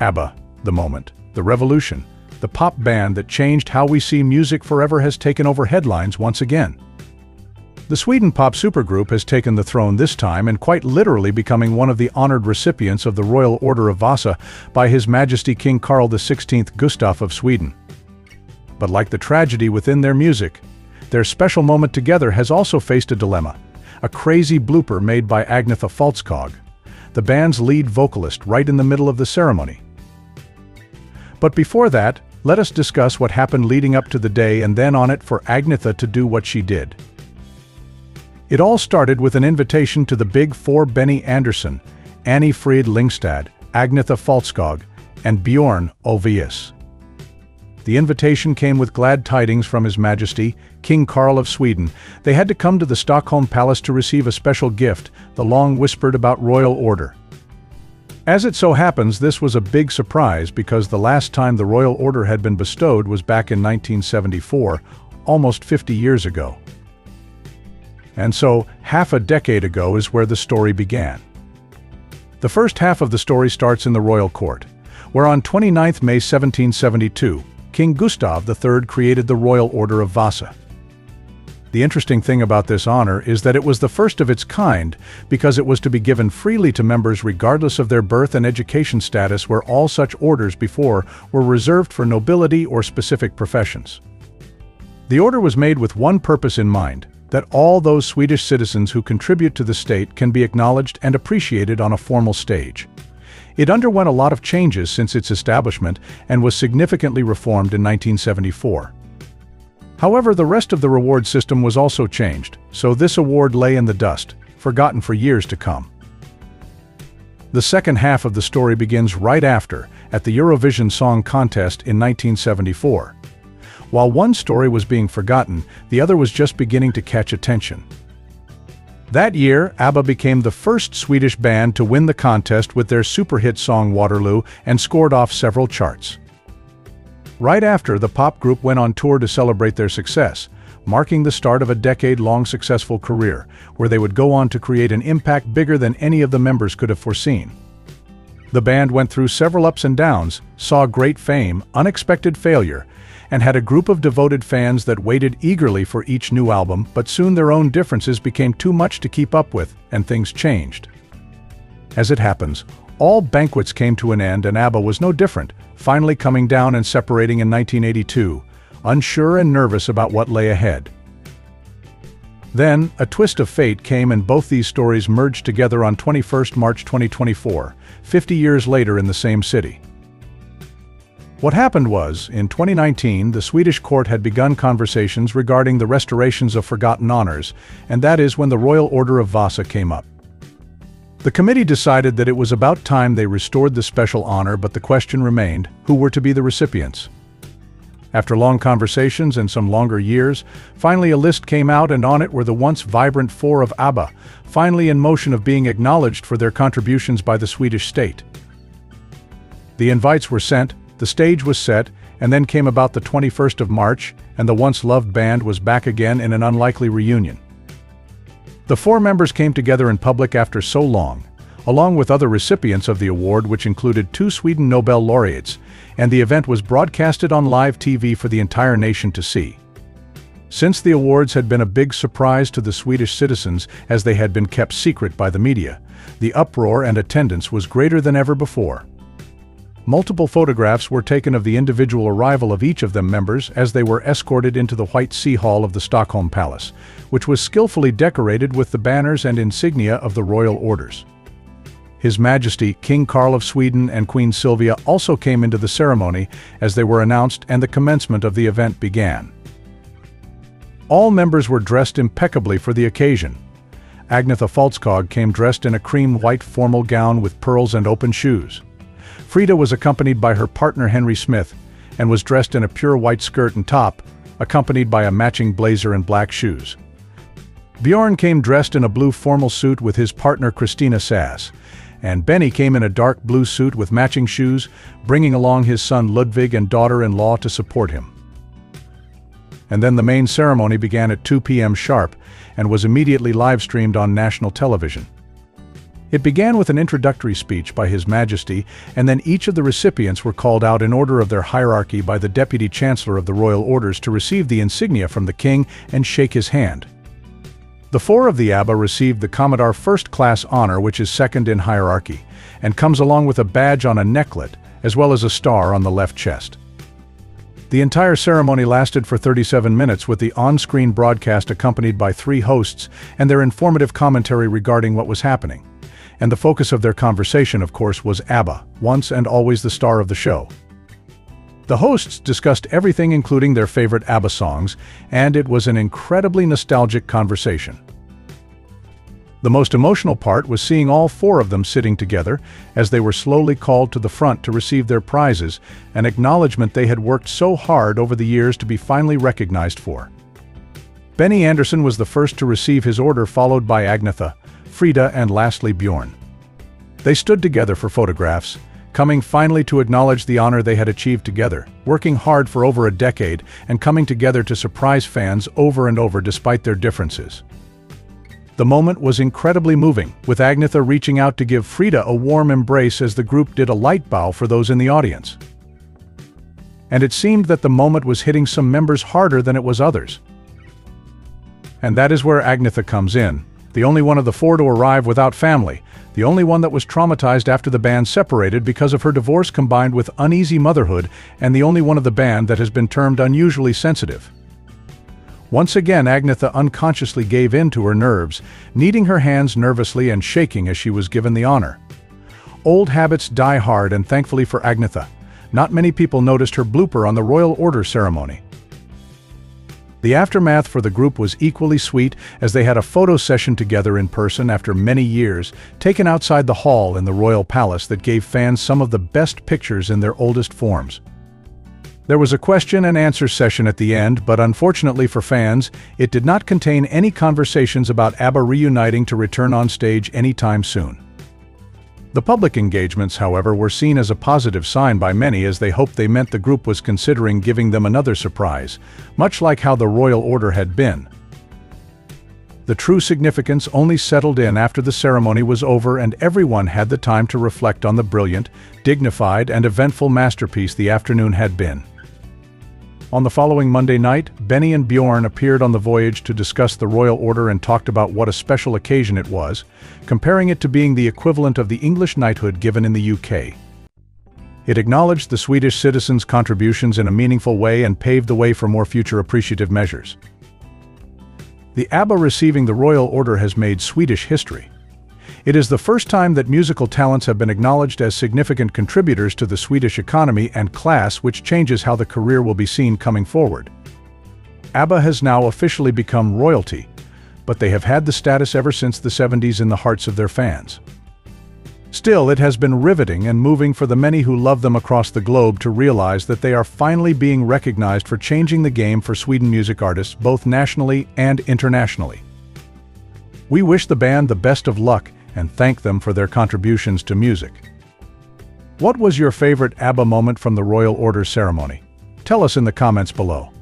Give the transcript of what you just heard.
ABBA, the moment, the revolution, the pop band that changed how we see music forever has taken over headlines once again. The Sweden pop supergroup has taken the throne this time and quite literally becoming one of the honored recipients of the Royal Order of Vasa by His Majesty King Carl XVI Gustaf of Sweden. But like the tragedy within their music, their special moment together has also faced a dilemma, a crazy blooper made by Agnetha Faltskog, the band's lead vocalist, right in the middle of the ceremony. But before that, let us discuss what happened leading up to the day and then on it for Agnetha to do what she did. It all started with an invitation to the Big Four: Benny Andersson, Annie Frid Lyngstad, Agnetha Faltskog, and Björn Ulvaeus. The invitation came with glad tidings from His Majesty, King Carl of Sweden. They had to come to the Stockholm Palace to receive a special gift, the long whispered about royal order. As it so happens, this was a big surprise because the last time the royal order had been bestowed was back in 1974, almost 50 years ago. And so, half a decade ago is where the story began. The first half of the story starts in the royal court, where on 29 May 1772, King Gustaf III created the Royal Order of Vasa. The interesting thing about this honor is that it was the first of its kind because it was to be given freely to members regardless of their birth and education status, where all such orders before were reserved for nobility or specific professions. The order was made with one purpose in mind: that all those Swedish citizens who contribute to the state can be acknowledged and appreciated on a formal stage. It underwent a lot of changes since its establishment and was significantly reformed in 1974. However, the rest of the reward system was also changed, so this award lay in the dust, forgotten for years to come. The second half of the story begins right after, at the Eurovision Song Contest in 1974. While one story was being forgotten, the other was just beginning to catch attention. That year, ABBA became the first Swedish band to win the contest with their super hit song Waterloo and scored off several charts. Right after, the pop group went on tour to celebrate their success, marking the start of a decade-long successful career, where they would go on to create an impact bigger than any of the members could have foreseen. The band went through several ups and downs, saw great fame, unexpected failure, and had a group of devoted fans that waited eagerly for each new album, but soon their own differences became too much to keep up with, and things changed. As it happens, all banquets came to an end, and ABBA was no different, finally coming down and separating in 1982, unsure and nervous about what lay ahead. Then, a twist of fate came and both these stories merged together on 21 March 2024, 50 years later in the same city. What happened was, in 2019, the Swedish court had begun conversations regarding the restorations of forgotten honors, and that is when the Royal Order of Vasa came up. The committee decided that it was about time they restored the special honor, but the question remained, who were to be the recipients? After long conversations and some longer years, finally a list came out, and on it were the once vibrant four of ABBA, finally in motion of being acknowledged for their contributions by the Swedish state. The invites were sent, the stage was set, and then came about the 21st of March, and the once-loved band was back again in an unlikely reunion. The four members came together in public after so long, along with other recipients of the award, which included 2 Sweden Nobel laureates, and the event was broadcasted on live TV for the entire nation to see. Since the awards had been a big surprise to the Swedish citizens as they had been kept secret by the media, the uproar and attendance was greater than ever before. Multiple photographs were taken of the individual arrival of each of them members as they were escorted into the White Sea Hall of the Stockholm Palace, which was skillfully decorated with the banners and insignia of the royal orders. His Majesty King Carl of Sweden and Queen Sylvia also came into the ceremony as they were announced, and the commencement of the event began. All members were dressed impeccably for the occasion. Agnetha Faltskog came dressed in a cream white formal gown with pearls and open shoes. Frida was accompanied by her partner Henry Smith and was dressed in a pure white skirt and top, accompanied by a matching blazer and black shoes. Björn came dressed in a blue formal suit with his partner Christina Sass, and Benny came in a dark blue suit with matching shoes, bringing along his son Ludwig and daughter-in-law to support him. And then the main ceremony began at 2 p.m. sharp and was immediately live-streamed on national television. It began with an introductory speech by His Majesty, and then each of the recipients were called out in order of their hierarchy by the Deputy Chancellor of the Royal Orders to receive the insignia from the King and shake his hand. The four of the ABBA received the Commodore First Class honor, which is second in hierarchy, and comes along with a badge on a necklet, as well as a star on the left chest. The entire ceremony lasted for 37 minutes with the on-screen broadcast accompanied by three hosts and their informative commentary regarding what was happening. And the focus of their conversation, of course, was ABBA, once and always the star of the show. The hosts discussed everything including their favorite ABBA songs, and it was an incredibly nostalgic conversation. The most emotional part was seeing all four of them sitting together as they were slowly called to the front to receive their prizes, an acknowledgement they had worked so hard over the years to be finally recognized for. Benny Andersson was the first to receive his order, followed by Agnetha, Frida, and lastly Bjorn. They stood together for photographs, coming finally to acknowledge the honor they had achieved together, working hard for over a decade and coming together to surprise fans over and over despite their differences. The moment was incredibly moving, with Agnetha reaching out to give Frida a warm embrace as the group did a light bow for those in the audience. And it seemed that the moment was hitting some members harder than it was others. And that is where Agnetha comes in, the only one of the four to arrive without family, the only one that was traumatized after the band separated because of her divorce combined with uneasy motherhood, and the only one of the band that has been termed unusually sensitive. Once again, Agnetha unconsciously gave in to her nerves, kneading her hands nervously and shaking as she was given the honor. Old habits die hard, and thankfully for Agnetha, not many people noticed her blooper on the Royal Order ceremony. The aftermath for the group was equally sweet as they had a photo session together in person after many years, taken outside the hall in the Royal Palace that gave fans some of the best pictures in their oldest forms. There was a question and answer session at the end, but unfortunately for fans, it did not contain any conversations about ABBA reuniting to return on stage anytime soon. The public engagements, however, were seen as a positive sign by many, as they hoped they meant the group was considering giving them another surprise, much like how the Royal Order had been. The true significance only settled in after the ceremony was over and everyone had the time to reflect on the brilliant, dignified, and eventful masterpiece the afternoon had been. On the following Monday night, Benny and Bjorn appeared on The Voyage to discuss the Royal Order and talked about what a special occasion it was, comparing it to being the equivalent of the English knighthood given in the UK. It acknowledged the Swedish citizens' contributions in a meaningful way and paved the way for more future appreciative measures. The ABBA receiving the Royal Order has made Swedish history. It is the first time that musical talents have been acknowledged as significant contributors to the Swedish economy and class, which changes how the career will be seen coming forward. ABBA has now officially become royalty, but they have had the status ever since the 70s in the hearts of their fans. Still, it has been riveting and moving for the many who love them across the globe to realize that they are finally being recognized for changing the game for Sweden music artists, both nationally and internationally. We wish the band the best of luck and thank them for their contributions to music. What was your favorite ABBA moment from the Royal Order ceremony? Tell us in the comments below.